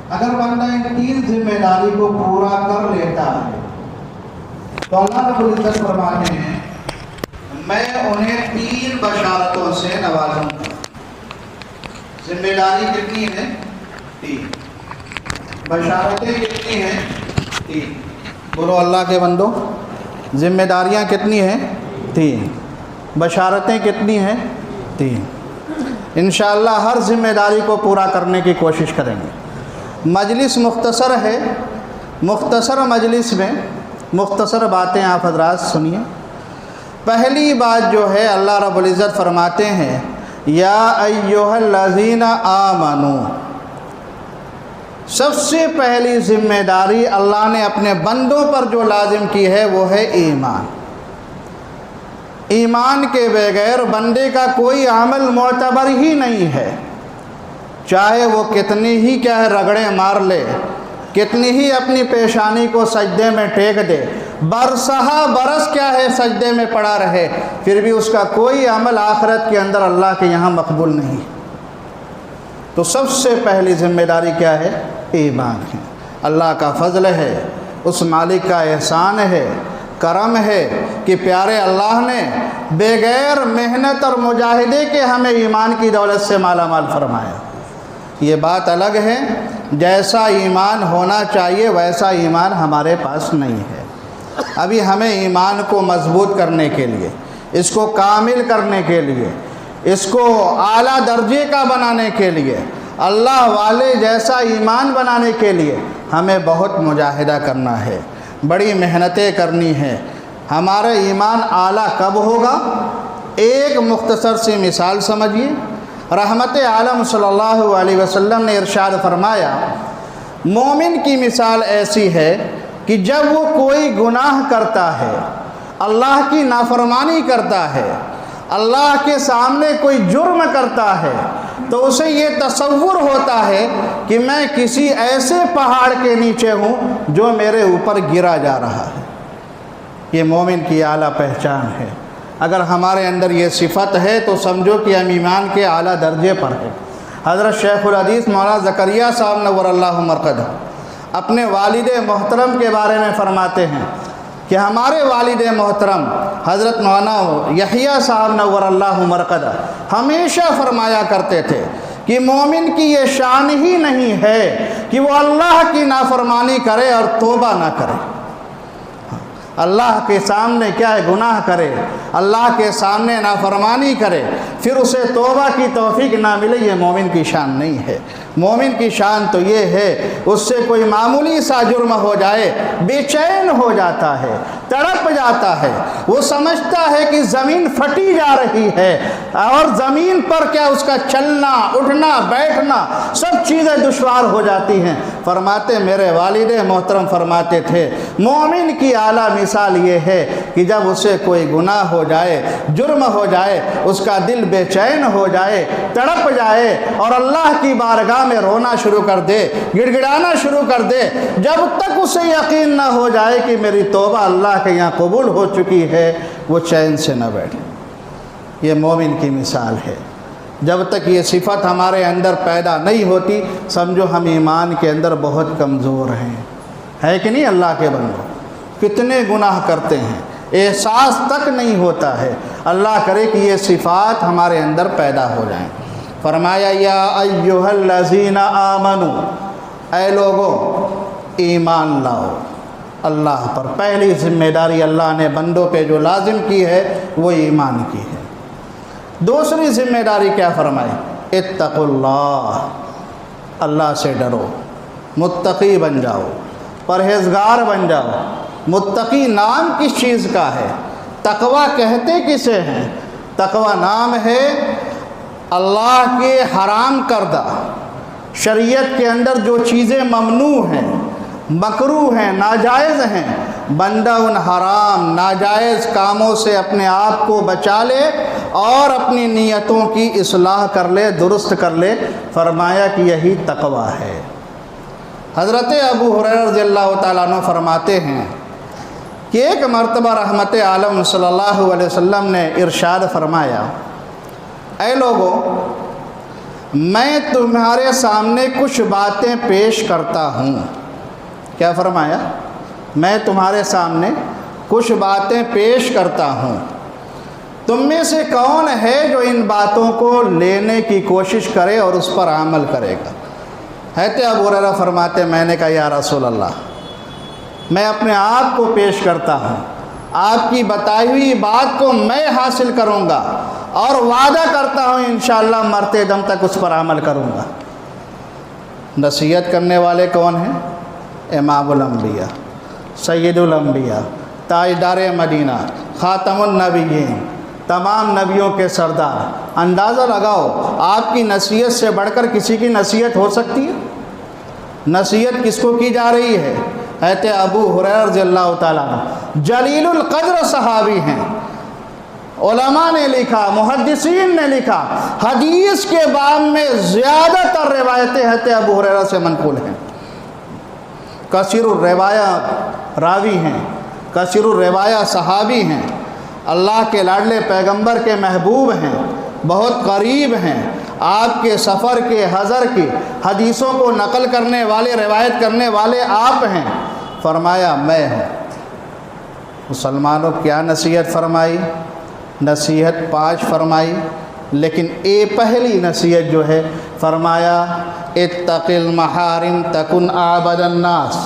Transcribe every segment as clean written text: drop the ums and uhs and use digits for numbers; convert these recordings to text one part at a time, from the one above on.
اگر بندہ ان 3 ذمہ داری کو پورا کر لیتا ہے تو اللہ رب العزت فرماتے ہیں میں انہیں 3 بشارتوں سے نوازوں گا۔ ذمہ داری کتنی ہے؟ 3۔ بشارتیں کتنی ہیں؟ 3۔ بولو اللہ کے بندو، ذمہ داریاں کتنی ہیں؟ 3۔ بشارتیں کتنی ہیں؟ 3۔ انشاءاللہ ہر ذمہ داری کو پورا کرنے کی کوشش کریں گے۔ مجلس مختصر ہے، مختصر مجلس میں مختصر باتیں آپ حضرات سنیے۔ پہلی بات جو ہے، اللہ رب العزت فرماتے ہیں یا ایھا الذین آمنوا، سب سے پہلی ذمہ داری اللہ نے اپنے بندوں پر جو لازم کی ہے وہ ہے ایمان۔ ایمان کے بغیر بندے کا کوئی عمل معتبر ہی نہیں ہے، چاہے وہ کتنی ہی رگڑیں مار لے، کتنی ہی اپنی پیشانی کو سجدے میں ٹیک دے، برسہ برس سجدے میں پڑا رہے، پھر بھی اس کا کوئی عمل آخرت کے اندر اللہ کے یہاں مقبول نہیں۔ تو سب سے پہلی ذمہ داری کیا ہے؟ ایمان ہے۔ اللہ کا فضل ہے، اس مالک کا احسان ہے، کرم ہے کہ پیارے اللہ نے بغیر محنت اور مجاہدے کے ہمیں ایمان کی دولت سے مالا مال فرمایا۔ یہ بات الگ ہے، جیسا ایمان ہونا چاہیے ویسا ایمان ہمارے پاس نہیں ہے۔ ابھی ہمیں ایمان کو مضبوط کرنے کے لیے، اس کو کامل کرنے کے لیے، اس کو اعلیٰ درجے کا بنانے کے لیے، اللہ والے جیسا ایمان بنانے کے لیے ہمیں بہت مجاہدہ کرنا ہے، بڑی محنتیں کرنی ہیں۔ ہمارا ایمان اعلیٰ کب ہوگا؟ ایک مختصر سی مثال سمجھیے۔ رحمت عالم صلی اللہ علیہ وسلم نے ارشاد فرمایا مومن کی مثال ایسی ہے کہ جب وہ کوئی گناہ کرتا ہے، اللہ کی نافرمانی کرتا ہے، اللہ کے سامنے کوئی جرم کرتا ہے، تو اسے یہ تصور ہوتا ہے کہ میں کسی ایسے پہاڑ کے نیچے ہوں جو میرے اوپر گرا جا رہا ہے۔ یہ مومن کی اعلیٰ پہچان ہے۔ اگر ہمارے اندر یہ صفت ہے تو سمجھو کہ ہم ایمان کے اعلیٰ درجے پر ہیں۔ حضرت شیخ الحدیث مولانا زکریہ صاحب نور اللہ مرقدہ اپنے والد محترم کے بارے میں فرماتے ہیں کہ ہمارے والد محترم حضرت مولانا یحییٰ صاحب نور اللہ مرقدہ ہمیشہ فرمایا کرتے تھے کہ مومن کی یہ شان ہی نہیں ہے کہ وہ اللہ کی نافرمانی کرے اور توبہ نہ کرے۔ اللہ کے سامنے گناہ کرے، اللہ کے سامنے نافرمانی کرے، پھر اسے توبہ کی توفیق نہ ملے، یہ مومن کی شان نہیں ہے۔ مومن کی شان تو یہ ہے اس سے کوئی معمولی سا جرم ہو جائے بے چین ہو جاتا ہے، تڑپ جاتا ہے، وہ سمجھتا ہے کہ زمین پھٹی جا رہی ہے اور زمین پر اس کا چلنا اٹھنا بیٹھنا سب چیزیں دشوار ہو جاتی ہیں۔ فرماتے میرے والد محترم فرماتے تھے مومن کی اعلیٰ مثال یہ ہے کہ جب اسے کوئی گناہ ہو جائے، جرم ہو جائے، اس کا دل بے چین ہو جائے، تڑپ جائے اور اللہ کی بارگاہ میں رونا شروع کر دے، گڑ گڑانا شروع کر دے، جب تک اسے یقین نہ ہو جائے کہ میری توبہ اللہ کے یہاں قبول ہو چکی ہے، وہ چین سے نہ بیٹھے۔ یہ مومن کی مثال ہے۔ جب تک یہ صفت ہمارے اندر پیدا نہیں ہوتی سمجھو ہم ایمان کے اندر بہت کمزور ہیں، ہے کہ نہیں؟ اللہ کے بندو کتنے گناہ کرتے ہیں، احساس تک نہیں ہوتا ہے۔ اللہ کرے کہ یہ صفات ہمارے اندر پیدا ہو جائیں۔ فرمایا یا ایھا الذین آمنوا، اے لوگو ایمان لاؤ اللہ پر۔ پہلی ذمہ داری اللہ نے بندوں پہ جو لازم کی ہے وہ ایمان کی ہے۔ دوسری ذمہ داری کیا فرمائی؟ اتقوا اللہ، اللہ سے ڈرو، متقی بن جاؤ، پرہیزگار بن جاؤ۔ متقی نام کس چیز کا ہے؟ تقوی کہتے کسے ہیں؟ تقوی نام ہے اللہ کے حرام کردہ، شریعت کے اندر جو چیزیں ممنوع ہیں، مکروہ ہیں، ناجائز ہیں، بندہ ان حرام ناجائز کاموں سے اپنے آپ کو بچا لے اور اپنی نیتوں کی اصلاح کر لے، درست کر لے۔ فرمایا کہ یہی تقوی ہے۔ حضرت ابو ہریرہ رضی اللہ تعالیٰ عنہ فرماتے ہیں کہ ایک مرتبہ رحمت عالم صلی اللہ علیہ وسلم نے ارشاد فرمایا اے لوگو میں تمہارے سامنے کچھ باتیں پیش کرتا ہوں. کیا فرمایا؟ میں تمہارے سامنے کچھ باتیں پیش کرتا ہوں. تم میں سے کون ہے جو ان باتوں کو لینے کی کوشش کرے اور اس پر عمل کرے گا؟ حضرت ابو ہریرہ فرماتے میں نے کہا یا رسول اللہ، میں اپنے آپ کو پیش کرتا ہوں، آپ کی بتائی ہوئی بات کو میں حاصل کروں گا اور وعدہ کرتا ہوں انشاءاللہ مرتے دم تک اس پر عمل کروں گا. نصیحت کرنے والے کون ہیں؟ امام الانبیاء، سید الانبیاء، تاجدار مدینہ، خاتم النبیین، تمام نبیوں کے سردار. اندازہ لگاؤ آپ کی نصیحت سے بڑھ کر کسی کی نصیحت ہو سکتی ہے؟ نصیحت کس کو کی جا رہی ہے؟ حضرت ابو ہریرہ رضی اللہ تعالیٰ عنہ، جلیل القدر صحابی ہیں. علماء نے لکھا، محدثین نے لکھا، حدیث کے باب میں زیادہ تر روایتیں حضرت ابو ہریرہ سے منقول ہیں. کثیر الروایہ راوی ہیں، کثیر الروایہ صحابی ہیں، اللہ کے لاڈلے پیغمبر کے محبوب ہیں، بہت قریب ہیں، آپ کے سفر کے حضر کی حدیثوں کو نقل کرنے والے، روایت کرنے والے آپ ہیں. فرمایا میں ہوں. مسلمانوں کیا نصیحت فرمائی؟ نصیحت 5 فرمائی، لیکن پہلی نصیحت جو ہے فرمایا اتق المحارم تکن اعبد الناس.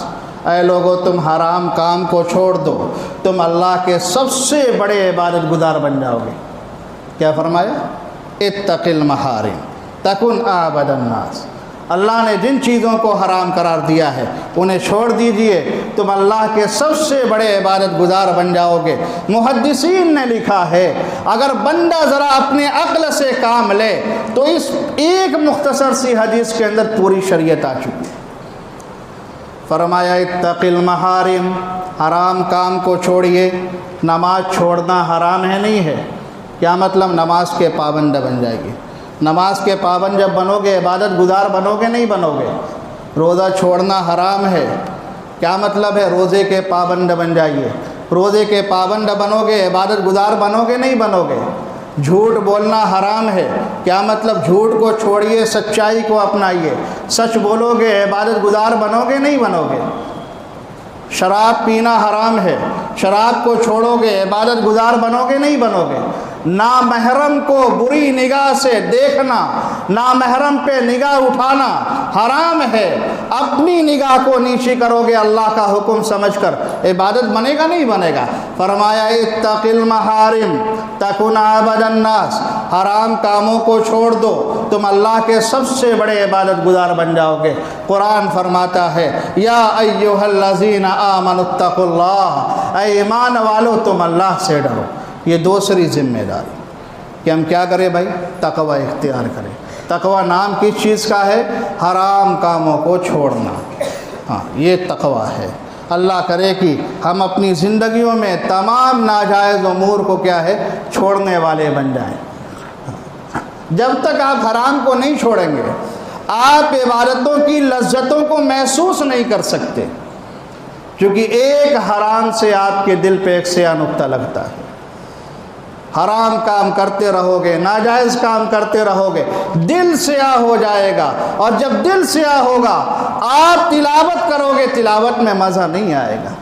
اے لوگو تم حرام کام کو چھوڑ دو، تم اللہ کے سب سے بڑے عبادت گزار بن جاؤ گے. کیا فرمایا؟ اتق المحارم تکن اعبد الناس. اللہ نے جن چیزوں کو حرام قرار دیا ہے انہیں چھوڑ دیجئے، تم اللہ کے سب سے بڑے عبادت گزار بن جاؤ گے. محدثین نے لکھا ہے اگر بندہ ذرا اپنے عقل سے کام لے تو اس ایک مختصر سی حدیث کے اندر پوری شریعت آ چکی ہے. فرمایا اتق المحارم، حرام کام کو چھوڑیے. نماز چھوڑنا حرام ہے نہیں ہے؟ کیا مطلب؟ نماز کے پابند بن جائے گی. نماز کے پابند جب بنو گے عبادت گزار بنو گے نہیں بنو گے؟ روزہ چھوڑنا حرام ہے. کیا مطلب ہے؟ روزے کے پابند بن جائیے. روزے کے پابند بنو گے عبادت گزار بنو گے نہیں بنو گے؟ جھوٹ بولنا حرام ہے. کیا مطلب؟ جھوٹ کو چھوڑیے، سچائی کو اپنائیے. سچ بولو گے عبادت گزار بنو گے نہیں بنو گے؟ شراب پینا حرام ہے. شراب کو چھوڑو گے عبادت گزار بنو گے نہیں بنو گے؟ نامحرم کو بری نگاہ سے دیکھنا، نامحرم پہ نگاہ اٹھانا حرام ہے. اپنی نگاہ کو نیچی کرو گے اللہ کا حکم سمجھ کر، عبادت بنے گا نہیں بنے گا؟ فرمایا اتق المحارم تکن اعبد الناس. حرام کاموں کو چھوڑ دو، تم اللہ کے سب سے بڑے عبادت گزار بن جاؤ گے. قرآن فرماتا ہے یا ایھا الذین آمنوا اتقوا اللہ، اے ایمان والو تم اللہ سے ڈرو. یہ دوسری ذمہ داری کہ ہم کیا کریں بھائی؟ تقوی اختیار کریں. تقوی نام کس چیز کا ہے؟ حرام کاموں کو چھوڑنا. ہاں یہ تقوی ہے. اللہ کرے کہ ہم اپنی زندگیوں میں تمام ناجائز امور کو کیا ہے؟ چھوڑنے والے بن جائیں. جب تک آپ حرام کو نہیں چھوڑیں گے آپ عبادتوں کی لذتوں کو محسوس نہیں کر سکتے، کیونکہ ایک حرام سے آپ کے دل پہ ایک سیاہ نقطہ لگتا ہے. حرام کام کرتے رہو گے، ناجائز کام کرتے رہو گے، دل سیاہ ہو جائے گا. اور جب دل سیاہ ہوگا آپ تلاوت کرو گے، تلاوت میں مزہ نہیں آئے گا.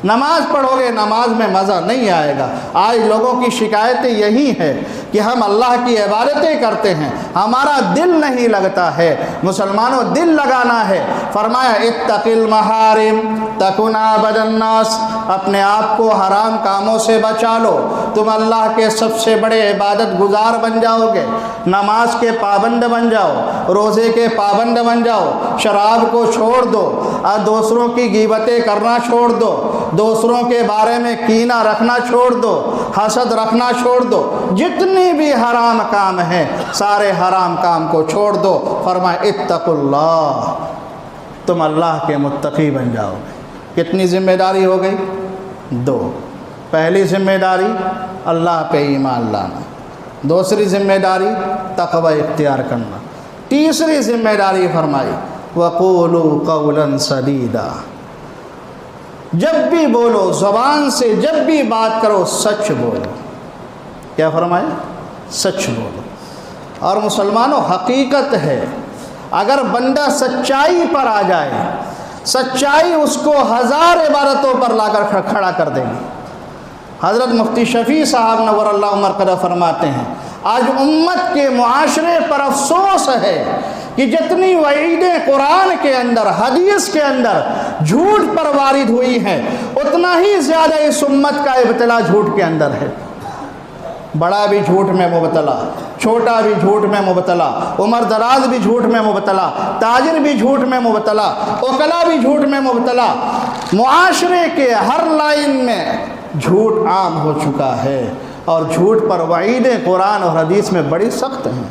نماز پڑھو گے، نماز میں مزہ نہیں آئے گا. آج لوگوں کی شکایتیں یہی ہے کہ ہم اللہ کی عبادتیں کرتے ہیں، ہمارا دل نہیں لگتا ہے. مسلمانوں دل لگانا ہے. فرمایا اتق المحارم تکن اعبد الناس. اپنے آپ کو حرام کاموں سے بچا لو، تم اللہ کے سب سے بڑے عبادت گزار بن جاؤ گے. نماز کے پابند بن جاؤ، روزے کے پابند بن جاؤ، شراب کو چھوڑ دو، اور دوسروں کی غیبتیں کرنا چھوڑ دو، دوسروں کے بارے میں کینہ رکھنا چھوڑ دو، حسد رکھنا چھوڑ دو. جتنی بھی حرام کام ہیں سارے حرام کام کو چھوڑ دو. فرمایا اتقوا اللہ، تم اللہ کے متقی بن جاؤ گے. کتنی ذمہ داری ہو گئی؟ 2. پہلی ذمہ داری اللہ پہ ایمان لانا، دوسری ذمہ داری تقوی اختیار کرنا، تیسری ذمہ داری فرمائی وقولوا قولا سدیدا. جب بھی بولو، زبان سے جب بھی بات کرو سچ بولو. کیا فرمایا؟ سچ بولو. اور مسلمانوں حقیقت ہے، اگر بندہ سچائی پر آ جائے، سچائی اس کو 1000 عبادتوں پر لا کر کھڑا کر دے گی۔ حضرت مفتی شفیع صاحب نور اللہ مرقدہ فرماتے ہیں آج امت کے معاشرے پر افسوس ہے کہ جتنی وعیدیں قرآن کے اندر، حدیث کے اندر جھوٹ پر وارد ہوئی ہیں، اتنا ہی زیادہ اس امت کا ابتلا جھوٹ کے اندر ہے۔ بڑا بھی جھوٹ میں مبتلا، چھوٹا بھی جھوٹ میں مبتلا، عمر دراز بھی جھوٹ میں مبتلا، تاجر بھی جھوٹ میں مبتلا، وکلا بھی جھوٹ میں مبتلا۔ معاشرے کے ہر لائن میں جھوٹ عام ہو چکا ہے، اور جھوٹ پر وعیدیں قرآن اور حدیث میں بڑی سخت ہیں۔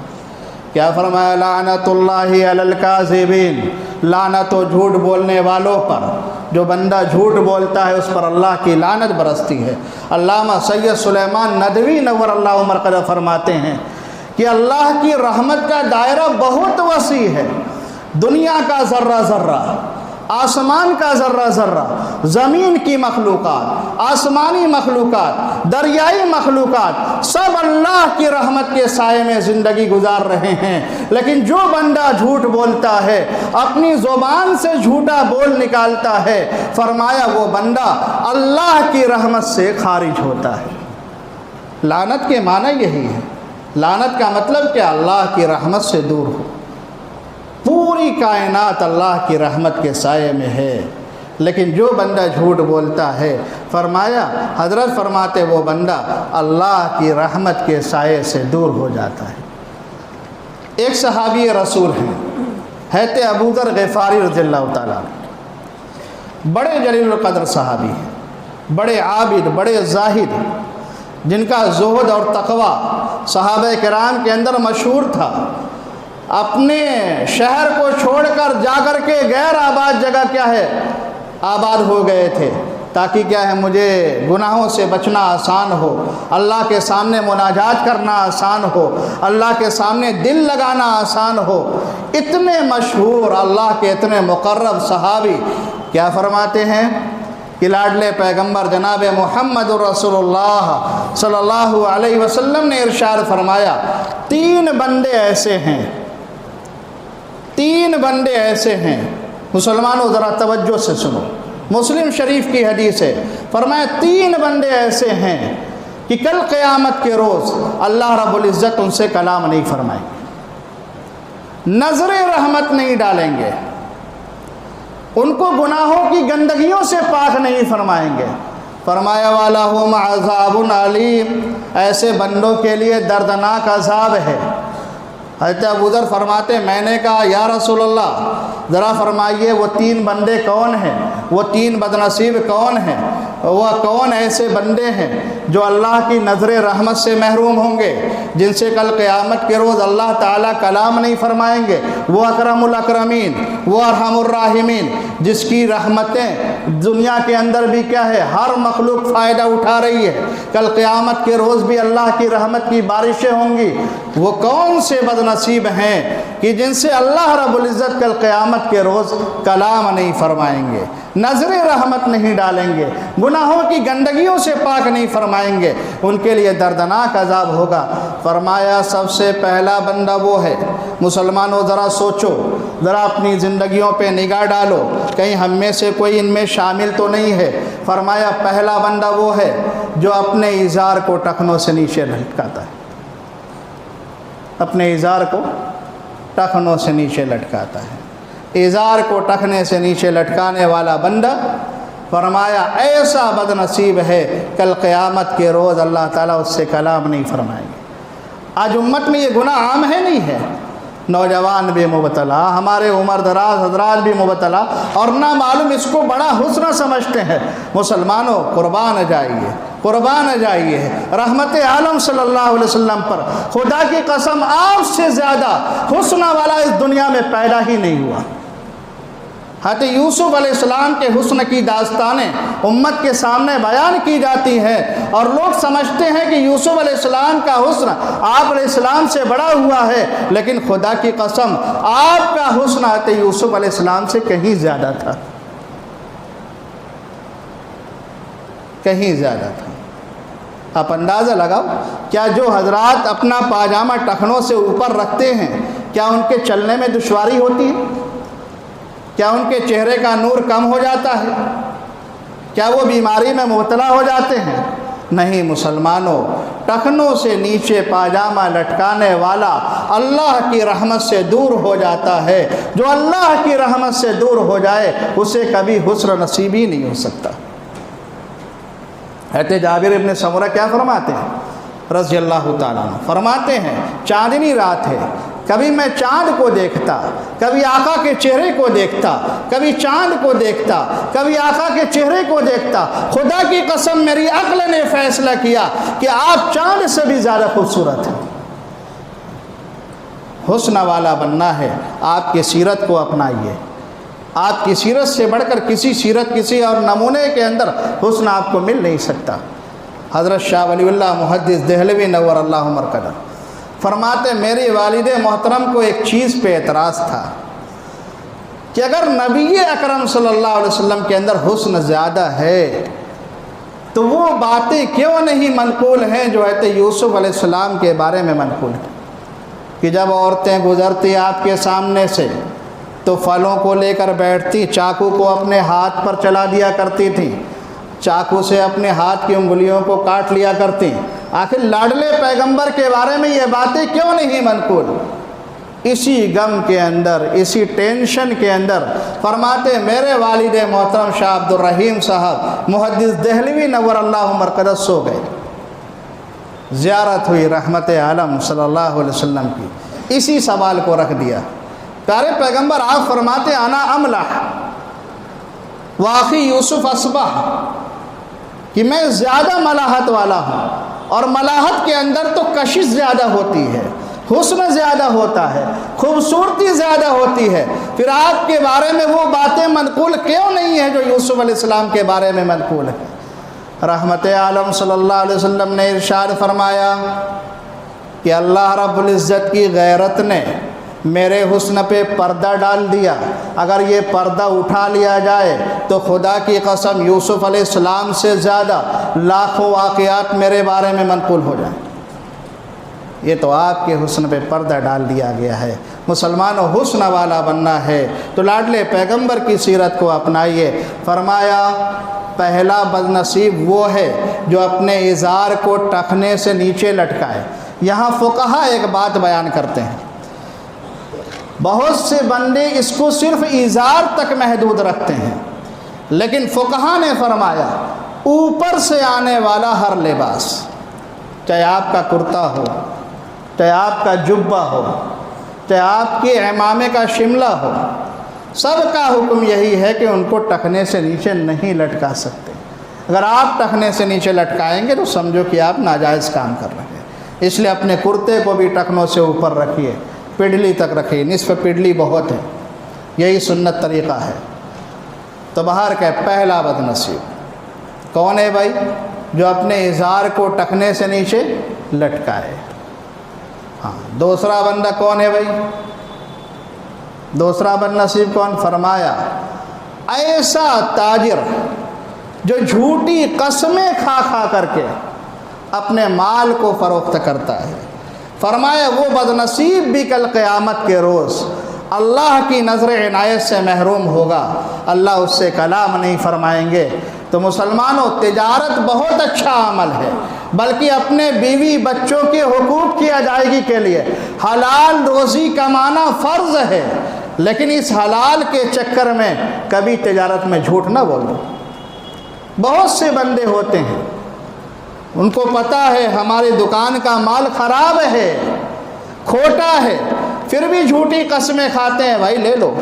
کیا فرمایا؟ لعنت اللہ علی الکاذبین، لعنت و جھوٹ بولنے والوں پر، جو بندہ جھوٹ بولتا ہے اس پر اللہ کی لعنت برستی ہے۔ علامہ سید سلیمان ندوی نور اللہ مرقدہ فرماتے ہیں کہ اللہ کی رحمت کا دائرہ بہت وسیع ہے، دنیا کا ذرہ ذرہ، آسمان کا ذرہ ذرہ، زمین کی مخلوقات، آسمانی مخلوقات، دریائی مخلوقات، سب اللہ کی رحمت کے سائے میں زندگی گزار رہے ہیں، لیکن جو بندہ جھوٹ بولتا ہے، اپنی زبان سے جھوٹا بول نکالتا ہے، فرمایا وہ بندہ اللہ کی رحمت سے خارج ہوتا ہے۔ لعنت کے معنی یہی ہے، لعنت کا مطلب کہ اللہ کی رحمت سے دور ہو۔ پوری کائنات اللہ کی رحمت کے سائے میں ہے، لیکن جو بندہ جھوٹ بولتا ہے، فرمایا حضرت فرماتے وہ بندہ اللہ کی رحمت کے سائے سے دور ہو جاتا ہے۔ ایک صحابی رسول ہیں حضرت ابو ذر غفاری رضی اللہ تعالیٰ، بڑے جلیل القدر صحابی ہیں، بڑے عابد، بڑے زاہد، جن کا زہد اور تقوی صحابہ کرام کے اندر مشہور تھا۔ اپنے شہر کو چھوڑ کر جا کر کے غیر آباد جگہ کیا ہے آباد ہو گئے تھے، تاکہ کیا ہے مجھے گناہوں سے بچنا آسان ہو، اللہ کے سامنے مناجات کرنا آسان ہو، اللہ کے سامنے دل لگانا آسان ہو۔ اتنے مشہور اللہ کے اتنے مقرب صحابی کیا فرماتے ہیں کہ لاڈلے پیغمبر جناب محمد رسول اللہ صلی اللہ علیہ وسلم نے ارشاد فرمایا 3 بندے ایسے ہیں، 3 بندے ایسے ہیں، مسلمانوں ذرا توجہ سے سنو، مسلم شریف کی حدیث ہے، فرمایا 3 بندے ایسے ہیں کہ کل قیامت کے روز اللہ رب العزت ان سے کلام نہیں فرمائیں گے، نظر رحمت نہیں ڈالیں گے، ان کو گناہوں کی گندگیوں سے پاک نہیں فرمائیں گے۔ فرمایا وَلَهُمْ عَذَابٌ علیم، ایسے بندوں کے لیے دردناک عذاب ہے۔ حضرت ابو ذر فرماتے میں نے کہا یا رسول اللہ ذرا فرمائیے وہ 3 بندے کون ہیں، وہ 3 بدنصیب کون ہیں، وہ کون ایسے بندے ہیں جو اللہ کی نظر رحمت سے محروم ہوں گے، جن سے کل قیامت کے روز اللہ تعالیٰ کلام نہیں فرمائیں گے؟ وہ اکرم الاکرمین، وہ ارحم الراحمین، جس کی رحمتیں دنیا کے اندر بھی کیا ہے ہر مخلوق فائدہ اٹھا رہی ہے، کل قیامت کے روز بھی اللہ کی رحمت کی بارشیں ہوں گی۔ وہ کون سے بدنصیب ہیں کہ جن سے اللہ رب العزت کل قیامت کے روز کلام نہیں فرمائیں گے، نظر رحمت نہیں ڈالیں گے، گناہوں کی گندگیوں سے پاک نہیں فرمائیں گے، ان کے لیے دردناک عذاب ہوگا۔ فرمایا سب سے پہلا بندہ وہ ہے، مسلمانوں ذرا سوچو، ذرا اپنی زندگیوں پہ نگاہ ڈالو، کہیں ہم میں سے کوئی ان میں شامل تو نہیں ہے۔ فرمایا پہلا بندہ وہ ہے جو اپنے ازار کو ٹخنوں سے نیچے لٹکاتا ہے، اپنے ازار کو ٹخنوں سے نیچے لٹکاتا ہے۔ ازار کو ٹخنے سے نیچے لٹکانے والا بندہ فرمایا ایسا بدنصیب ہے کل قیامت کے روز اللہ تعالیٰ اس سے کلام نہیں فرمائیں گے۔ آج امت میں یہ گناہ عام ہے نہیں ہے؟ نوجوان بھی مبتلا، ہمارے عمر دراز حضرات بھی مبتلا، اور نہ معلوم اس کو بڑا حسن سمجھتے ہیں۔ مسلمانوں قربان جائیے، قربان جائیے رحمت عالم صلی اللہ علیہ وسلم پر، خدا کی قسم آپ سے زیادہ حسن والا اس دنیا میں پیدا ہی نہیں ہوا۔ حضرت یوسف علیہ السلام کے حسن کی داستانیں امت کے سامنے بیان کی جاتی ہیں، اور لوگ سمجھتے ہیں کہ یوسف علیہ السلام کا حسن آپ علیہ السلام سے بڑا ہوا ہے، لیکن خدا کی قسم آپ کا حسن حضرت یوسف علیہ السلام سے کہیں زیادہ تھا، کہیں زیادہ تھا۔ آپ اندازہ لگاؤ، کیا جو حضرات اپنا پاجامہ ٹخنوں سے اوپر رکھتے ہیں کیا ان کے چلنے میں دشواری ہوتی ہے؟ کیا ان کے چہرے کا نور کم ہو جاتا ہے؟ کیا وہ بیماری میں مبتلا ہو جاتے ہیں؟ نہیں مسلمانوں، ٹخنوں سے نیچے پاجامہ لٹکانے والا اللہ کی رحمت سے دور ہو جاتا ہے۔ جو اللہ کی رحمت سے دور ہو جائے اسے کبھی حسن نصیب ہی نہیں ہو سکتا۔ حضرت جابر ابن سمرہ کیا فرماتے ہیں رضی اللہ تعالیٰ عنہ؟ فرماتے ہیں چاندنی رات ہے، کبھی میں چاند کو دیکھتا، کبھی آقا کے چہرے کو دیکھتا، کبھی چاند کو دیکھتا، کبھی آقا کے چہرے کو دیکھتا۔ خدا کی قسم میری عقل نے فیصلہ کیا کہ آپ چاند سے بھی زیادہ خوبصورت ہیں۔ حسن والا بننا ہے، آپ کی سیرت کو اپنائیے۔ آپ کی سیرت سے بڑھ کر کسی سیرت، کسی اور نمونے کے اندر حسن آپ کو مل نہیں سکتا۔ حضرت شاہ ولی اللہ محدث دہلوی نور اللہ مرکزہ فرماتے میری والد محترم کو ایک چیز پہ اعتراض تھا کہ اگر نبی اکرم صلی اللہ علیہ وسلم کے اندر حسن زیادہ ہے تو وہ باتیں کیوں نہیں منقول ہیں جو حضرت یوسف علیہ السلام کے بارے میں منقول ہیں کہ جب عورتیں گزرتی آپ کے سامنے سے تو پھلوں کو لے کر بیٹھتی، چاقو کو اپنے ہاتھ پر چلا دیا کرتی تھیں، چاقو سے اپنے ہاتھ کی انگلیوں کو کاٹ لیا کرتی۔ آخر لاڈلے پیغمبر کے بارے میں یہ باتیں کیوں نہیں منقول؟ اسی غم کے اندر، اسی ٹینشن کے اندر فرماتے میرے والد محترم شاہ عبد الرحیم صاحب محدث دہلوی نور اللہ مرکزہ سو گئے۔ زیارت ہوئی رحمت عالم صلی اللہ علیہ وسلم کی، اسی سوال کو رکھ دیا۔ پیارے پیغمبر آپ فرماتے انا املح واخی یوسف اصبح، کہ میں زیادہ ملاحت والا ہوں، اور ملاحت کے اندر تو کشش زیادہ ہوتی ہے، حسن زیادہ ہوتا ہے، خوبصورتی زیادہ ہوتی ہے۔ پھر آپ کے بارے میں وہ باتیں منقول کیوں نہیں ہیں جو یوسف علیہ السلام کے بارے میں منقول ہے؟ رحمت عالم صلی اللہ علیہ وسلم نے ارشاد فرمایا کہ اللہ رب العزت کی غیرت نے میرے حسن پہ پردہ ڈال دیا، اگر یہ پردہ اٹھا لیا جائے تو خدا کی قسم یوسف علیہ السلام سے زیادہ لاکھوں واقعات میرے بارے میں منقول ہو جائیں۔ یہ تو آپ کے حسن پہ پردہ ڈال دیا گیا ہے۔ مسلمانوں، حسن والا بننا ہے تو لاڈلے پیغمبر کی سیرت کو اپنائیے۔ فرمایا پہلا بد نصیب وہ ہے جو اپنے ازار کو ٹخنے سے نیچے لٹکائے۔ یہاں فقہا ایک بات بیان کرتے ہیں، بہت سے بندے اس کو صرف ازار تک محدود رکھتے ہیں، لیکن فقہا نے فرمایا اوپر سے آنے والا ہر لباس، چاہے آپ کا کرتا ہو، چاہے آپ کا جبہ ہو، چاہے آپ کے عمامے کا شملہ ہو، سب کا حکم یہی ہے کہ ان کو ٹخنے سے نیچے نہیں لٹکا سکتے۔ اگر آپ ٹخنے سے نیچے لٹکائیں گے تو سمجھو کہ آپ ناجائز کام کر رہے ہیں۔ اس لیے اپنے کرتے کو بھی ٹخنوں سے اوپر رکھیے، پڈلی تک رکھیے، نصف پڈلی بہت ہے، یہی سنت طریقہ ہے۔ تو باہر کا پہلا بد نصیب کون ہے بھائی؟ جو اپنے ازار کو ٹخنے سے نیچے لٹکائے۔ ہاں، دوسرا بندہ کون ہے بھائی؟ دوسرا بد نصیب کون؟ فرمایا ایسا تاجر جو جھوٹی قسمیں کھا کھا کر کے اپنے مال کو فروخت کرتا ہے۔ فرمایا وہ بد نصیب بھی کل قیامت کے روز اللہ کی نظر عنایت سے محروم ہوگا، اللہ اس سے کلام نہیں فرمائیں گے۔ تو مسلمانوں، تجارت بہت اچھا عمل ہے، بلکہ اپنے بیوی بچوں کے حقوق کی ادائیگی کے لیے حلال روزی کمانا فرض ہے، لیکن اس حلال کے چکر میں کبھی تجارت میں جھوٹ نہ بولو۔ بہت سے بندے ہوتے ہیں ان کو پتہ ہے ہماری دکان کا مال خراب ہے، کھوٹا ہے، پھر بھی جھوٹی قسمیں کھاتے ہیں۔ بھائی لے لو،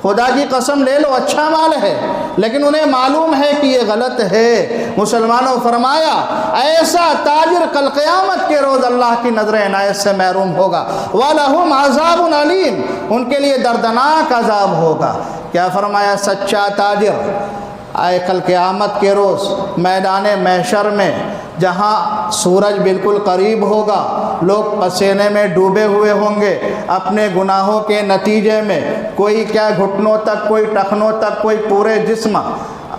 خدا کی قسم لے لو، اچھا مال ہے، لیکن انہیں معلوم ہے کہ یہ غلط ہے۔ مسلمانوں، فرمایا ایسا تاجر کل قیامت کے روز اللہ کی نظر عنایت سے محروم ہوگا۔ وَلَهُمْ عَذَابٌ عَلِيمٌ، ان کے لیے دردناک عذاب ہوگا۔ کیا فرمایا؟ سچا تاجر آئے کل قیامت کے روز میدان محشر میں، جہاں سورج بالکل قریب ہوگا، لوگ پسینے میں ڈوبے ہوئے ہوں گے اپنے گناہوں کے نتیجے میں، کوئی کیا گھٹنوں تک، کوئی ٹخنوں تک، کوئی پورے جسم،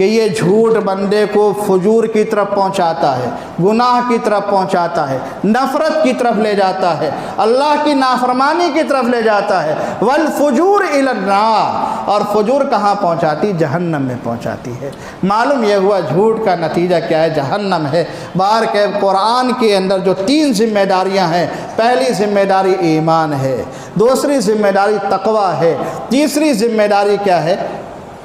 کہ یہ جھوٹ بندے کو فجور کی طرف پہنچاتا ہے، گناہ کی طرف پہنچاتا ہے، نفرت کی طرف لے جاتا ہے، اللہ کی نافرمانی کی طرف لے جاتا ہے۔ والفجور الی النار، اور فجور کہاں پہنچاتی؟ جہنم میں پہنچاتی ہے۔ معلوم یہ ہوا جھوٹ کا نتیجہ کیا ہے؟ جہنم ہے۔ بار کے قرآن کے اندر جو 3 ذمہ داریاں ہیں، پہلی ذمہ داری ایمان ہے، دوسری ذمہ داری تقوی ہے، تیسری ذمہ داری کیا ہے؟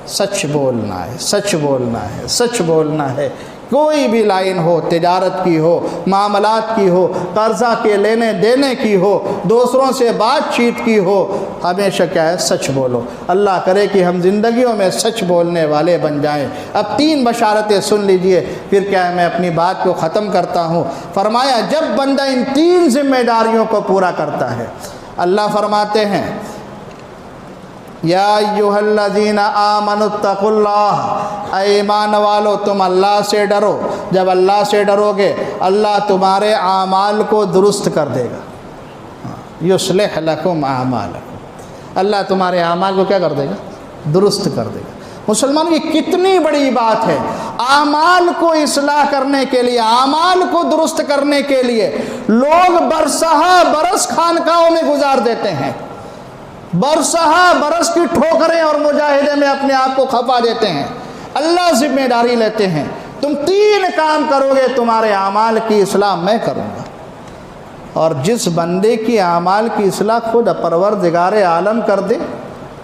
سچ بولنا ہے، سچ بولنا ہے، سچ بولنا ہے۔ کوئی بھی لائن ہو، تجارت کی ہو، معاملات کی ہو، قرضہ کے لینے دینے کی ہو، دوسروں سے بات چیت کی ہو، ہمیشہ کیا ہے؟ سچ بولو۔ اللہ کرے کہ ہم زندگیوں میں سچ بولنے والے بن جائیں۔ اب 3 بشارتیں سن لیجئے، پھر کیا ہے میں اپنی بات کو ختم کرتا ہوں۔ فرمایا جب بندہ ان 3 ذمہ داریوں کو پورا کرتا ہے، اللہ فرماتے ہیں یا ایھا الذین آمنوا اتقوا اللہ، اے ایمان والو تم اللہ سے ڈرو۔ جب اللہ سے ڈرو گے اللہ تمہارے اعمال کو درست کر دے گا۔ یصلح لکم اعمالکم، اللہ تمہارے اعمال کو کیا کر دے گا؟ درست کر دے گا۔ مسلمان یہ کتنی بڑی بات ہے۔ اعمال کو اصلاح کرنے کے لیے، اعمال کو درست کرنے کے لیے لوگ برسہ برس خانقاہوں میں گزار دیتے ہیں، برسہ برس کی ٹھوکریں اور مجاہدے میں اپنے آپ کو کھپا دیتے ہیں۔ اللہ ذمہ داری لیتے ہیں، تم 3 کام کرو گے تمہارے اعمال کی اصلاح میں کروں گا۔ اور جس بندے کی اعمال کی اصلاح خود پروردگار عالم کر دے،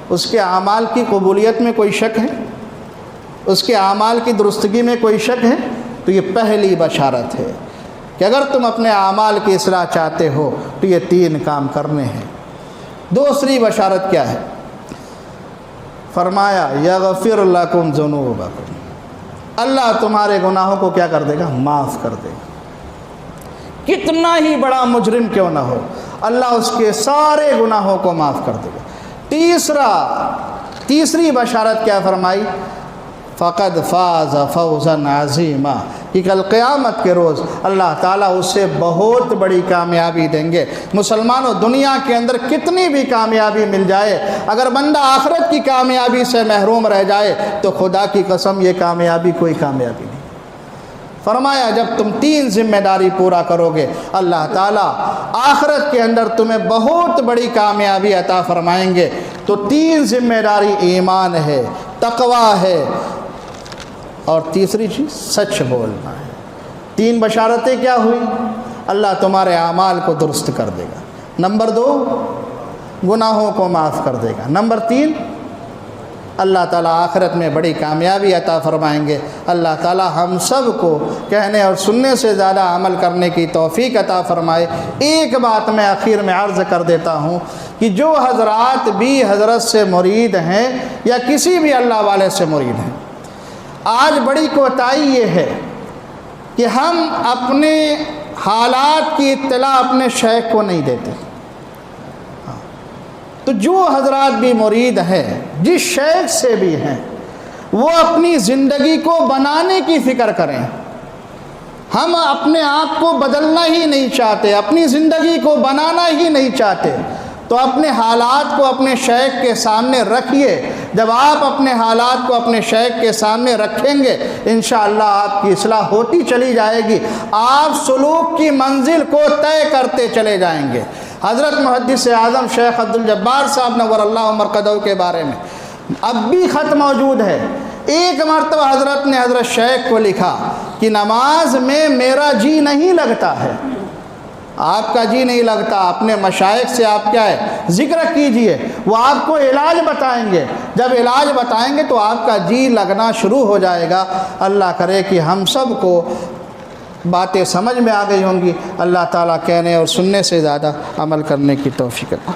اس کے اعمال کی قبولیت میں کوئی شک ہے؟ اس کے اعمال کی درستگی میں کوئی شک ہے؟ تو یہ پہلی بشارت ہے کہ اگر تم اپنے اعمال کی اصلاح چاہتے ہو تو یہ 3 کام کرنے ہیں۔ دوسری بشارت کیا ہے؟ فرمایا یغفر لکم ذنوبکم، اللہ تمہارے گناہوں کو کیا کر دے گا؟ معاف کر دے گا۔ کتنا ہی بڑا مجرم کیوں نہ ہو، اللہ اس کے سارے گناہوں کو معاف کر دے گا۔ تیسری بشارت کیا فرمائی؟ فقد فاز فوزا عظیما، کہ کل قیامت کے روز اللہ تعالیٰ اس سے بہت بڑی کامیابی دیں گے۔ مسلمانوں دنیا کے اندر کتنی بھی کامیابی مل جائے، اگر بندہ آخرت کی کامیابی سے محروم رہ جائے تو خدا کی قسم یہ کامیابی کوئی کامیابی نہیں۔ فرمایا جب تم 3 ذمہ داری پورا کرو گے اللہ تعالیٰ آخرت کے اندر تمہیں بہت بڑی کامیابی عطا فرمائیں گے۔ تو 3 ذمہ داری ایمان ہے، تقوی ہے، اور تیسری چیز سچ بولنا ہے۔ 3 بشارتیں کیا ہوئی؟ اللہ تمہارے اعمال کو درست کر دے گا۔ نمبر 2 گناہوں کو معاف کر دے گا۔ نمبر 3 اللہ تعالیٰ آخرت میں بڑی کامیابی عطا فرمائیں گے۔ اللہ تعالیٰ ہم سب کو کہنے اور سننے سے زیادہ عمل کرنے کی توفیق عطا فرمائے۔ ایک بات میں آخر میں عرض کر دیتا ہوں کہ جو حضرات بھی حضرت سے مرید ہیں یا کسی بھی اللہ والے سے مرید ہیں، آج بڑی کوتاہی یہ ہے کہ ہم اپنے حالات کی اطلاع اپنے شیخ کو نہیں دیتے۔ تو جو حضرات بھی مرید ہیں، جس شیخ سے بھی ہیں، وہ اپنی زندگی کو بنانے کی فکر کریں۔ ہم اپنے آپ کو بدلنا ہی نہیں چاہتے، اپنی زندگی کو بنانا ہی نہیں چاہتے، تو اپنے حالات کو اپنے شیخ کے سامنے رکھیے۔ جب آپ اپنے حالات کو اپنے شیخ کے سامنے رکھیں گے انشاءاللہ آپ کی اصلاح ہوتی چلی جائے گی، آپ سلوک کی منزل کو طے کرتے چلے جائیں گے۔ حضرت محدث اعظم شیخ عبدالجبار صاحب نور اللہ مرقدہ کے بارے میں اب بھی خط موجود ہے۔ ایک مرتبہ حضرت نے حضرت شیخ کو لکھا کہ نماز میں میرا جی نہیں لگتا ہے۔ آپ کا جی نہیں لگتا، اپنے مشائخ سے آپ کیا ہے ذکر کیجئے، وہ آپ کو علاج بتائیں گے۔ جب علاج بتائیں گے تو آپ کا جی لگنا شروع ہو جائے گا۔ اللہ کرے کہ ہم سب کو باتیں سمجھ میں آ گئی ہوں گی۔ اللہ تعالیٰ کہنے اور سننے سے زیادہ عمل کرنے کی توفیق عطا۔